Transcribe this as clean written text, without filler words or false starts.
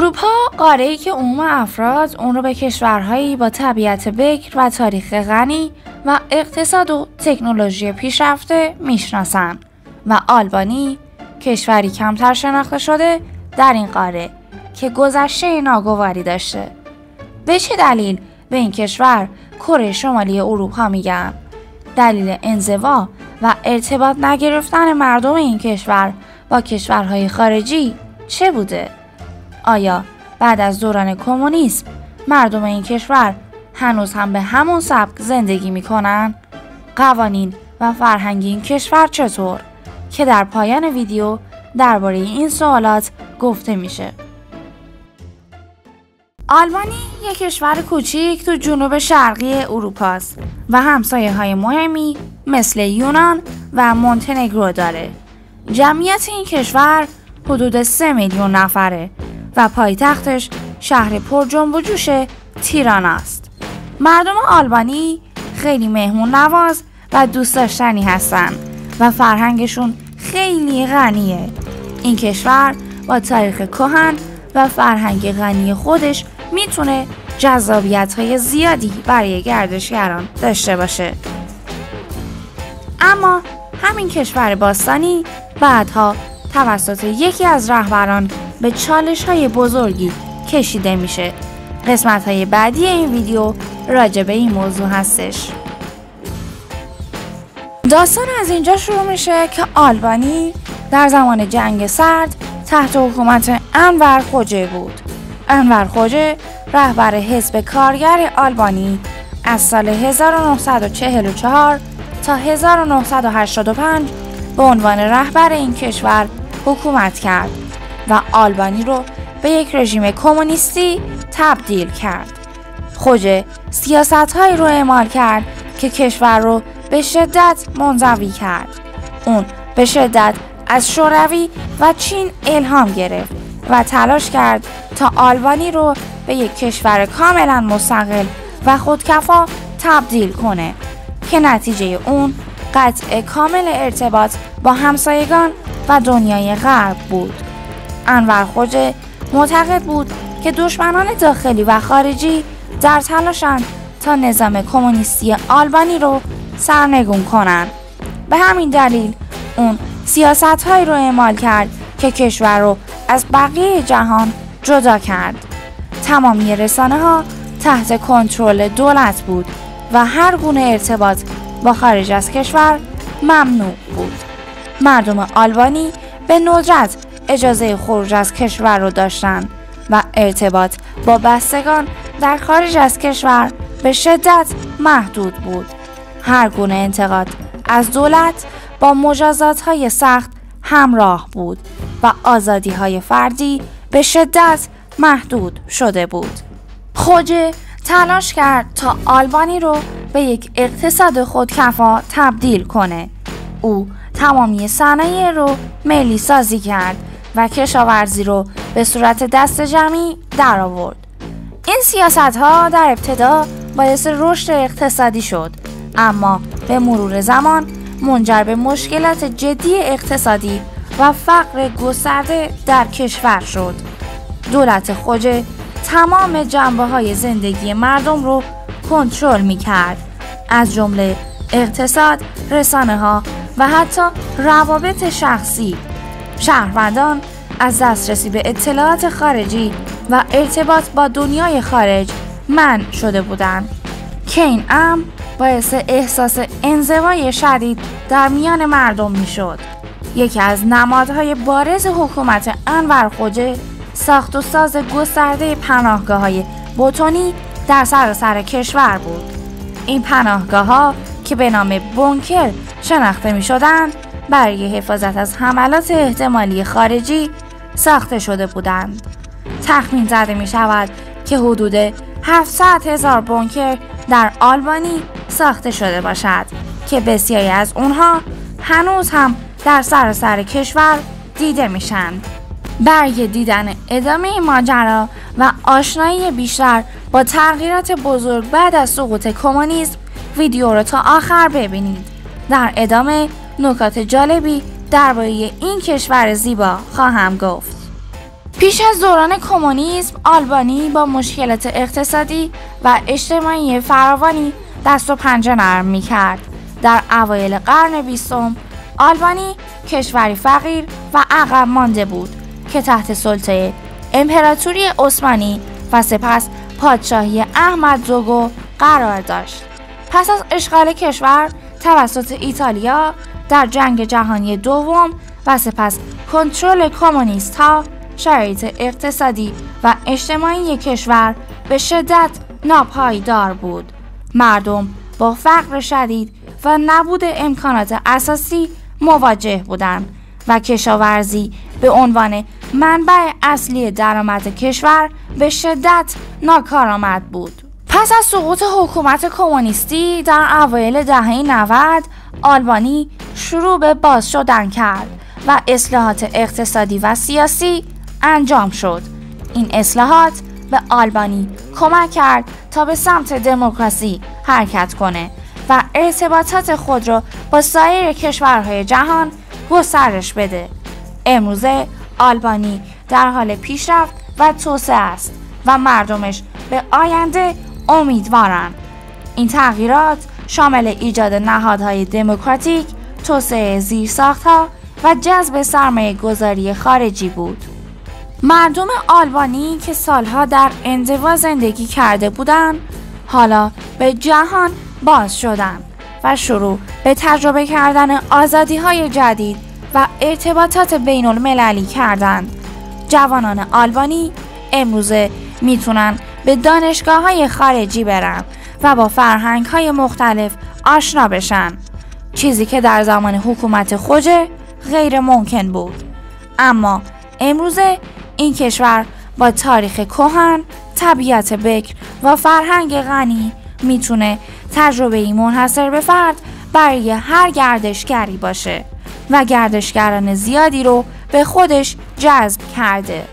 اروپا قاره‌ای که عموم افراد اون رو به کشورهایی با طبیعت بکر و تاریخ غنی و اقتصاد و تکنولوژی پیشرفته میشناسن و آلبانی کشوری کمتر شناخته شده در این قاره که گذشته ناگواری داشته. به چه دلیل به این کشور کره شمالی اروپا میگن؟ دلیل انزوا و ارتباط نگرفتن مردم این کشور با کشورهای خارجی چه بوده؟ آیا بعد از دوران کمونیسم مردم این کشور هنوز هم به همون سبک زندگی میکنن؟ قوانین و فرهنگ این کشور چطور؟ که در پایان ویدیو درباره این سوالات گفته میشه. آلبانی یک کشور کوچیک تو جنوب شرقی اروپا است و همسایه‌های مهمی مثل یونان و مونتنگرو داره. جمعیت این کشور حدود 3 میلیون نفره و پایتختش شهر پر جنب و جوش تیرانا است. مردم آلبانی خیلی مهمون نواز و دوست داشتنی هستن و فرهنگشون خیلی غنیه. این کشور با تاریخ کهن و فرهنگ غنی خودش میتونه جذابیت‌های زیادی برای گردشگران داشته باشه. اما همین کشور باستانی بعدها توسط یکی از رهبران به چالش‌های بزرگی کشیده میشه. قسمت‌های بعدی این ویدیو راجع به این موضوع هستش. داستان از اینجا شروع میشه که آلبانی در زمان جنگ سرد تحت حکومت انور خوجه بود. انور خوجه رهبر حزب کارگر آلبانی از سال 1944 تا 1985 به عنوان رهبر این کشور حکومت کرد و آلبانی رو به یک رژیم کمونیستی تبدیل کرد. خوجه سیاست‌هایی رو اعمال کرد که کشور رو به شدت منزوی کرد. اون به شدت از شوروی و چین الهام گرفت و تلاش کرد تا آلبانی رو به یک کشور کاملا مستقل و خودکفا تبدیل کنه که نتیجه اون قطع کامل ارتباط با همسایگان و دنیای غرب بود. انور خوجه معتقد بود که دشمنان داخلی و خارجی در تلاشند تا نظام کمونیستی آلبانی رو سرنگون کنن. به همین دلیل اون سیاست‌هایی رو اعمال کرد که کشور رو از بقیه جهان جدا کرد. تمامی رسانه‌ها تحت کنترل دولت بود و هر گونه ارتباط با خارج از کشور ممنوع بود. مردم آلبانی به ندرت اجازه خروج از کشور رو داشتند و ارتباط با بستگان در خارج از کشور به شدت محدود بود. هر گونه انتقاد از دولت با مجازات‌های سخت همراه بود و آزادی‌های فردی به شدت محدود شده بود. خوجه تلاش کرد تا آلبانی رو به یک اقتصاد خودکفا تبدیل کنه. او تمامی صنایع رو ملی سازی کرد و کشاورزی رو به صورت دست جمعی در آورد. این سیاست‌ها در ابتدا باعث رشد اقتصادی شد، اما به مرور زمان منجر به مشکلات جدی اقتصادی و فقر گسترده در کشور شد. دولت خوجه تمام جنبه‌های زندگی مردم رو کنترل می‌کرد، از جمله اقتصاد، رسانه‌ها و حتی روابط شخصی. شهروندان از دسترسی به اطلاعات خارجی و ارتباط با دنیای خارج منع شده بودند که این امر باعث احساس انزوای شدید در میان مردم میشد. یکی از نمادهای بارز حکومت انور خوجه ساخت و ساز گسترده پناهگاه‌های بتونی در سراسر کشور بود. این پناهگاه‌ها که به نام بونکر شناخته می‌شدند، برای حفاظت از حملات احتمالی خارجی ساخته شده بودند. تخمین زده می‌شود که حدود 700,000 بونکر در آلبانی ساخته شده باشد که بسیاری از اونها هنوز هم در سراسر کشور دیده میشن. برای دیدن ادامه ماجرا و آشنایی بیشتر با تغییرات بزرگ بعد از سقوط کمونیسم ویدیو رو تا آخر ببینید. در ادامه نکات جالبی درباره این کشور زیبا خواهم گفت. پیش از دوران کمونیسم آلبانی با مشکلات اقتصادی و اجتماعی فراوانی دست و پنجه نرم می‌کرد. در اوایل قرن 20 آلبانی کشوری فقیر و عقب مانده بود که تحت سلطه امپراتوری عثمانی و سپس پادشاهی احمدزوگو قرار داشت. پس از اشغال کشور توسط ایتالیا در جنگ جهانی دوم و سپس کنترل کمونیست‌ها، شرایط اقتصادی و اجتماعی کشور به شدت ناپایدار بود. مردم با فقر شدید و نبود امکانات اساسی مواجه بودند و کشاورزی به عنوان منبع اصلی درآمد کشور به شدت ناکارآمد بود. پس از سقوط حکومت کمونیستی در اوایل دهه 90 آلبانی شروع به باز شدن کرد و اصلاحات اقتصادی و سیاسی انجام شد. این اصلاحات به آلبانی کمک کرد تا به سمت دموکراسی حرکت کنه و ارتباطات خود را با سایر کشورهای جهان گسترش بده. امروزه آلبانی در حال پیشرفت و توسعه است و مردمش به آینده امیدوارند. این تغییرات شامل ایجاد نهادهای دموکراتیک، توسعه زیرساخت‌ها و جذب سرمایه گذاری خارجی بود. مردم آلبانی که سالها در انزوا زندگی کرده بودند، حالا به جهان باز شدند و شروع به تجربه کردن آزادی‌های جدید و ارتباطات بین المللی کردند. جوانان آلبانی امروزه میتونن به دانشگاه‌های خارجی برن و با فرهنگ‌های مختلف آشنا بشن، چیزی که در زمان حکومت خوجه غیر ممکن بود. اما امروزه این کشور با تاریخ کهن، طبیعت بکر و فرهنگ غنی میتونه تجربه‌ای منحصر به فرد برای هر گردشگری باشه و گردشگران زیادی رو به خودش جذب کرده.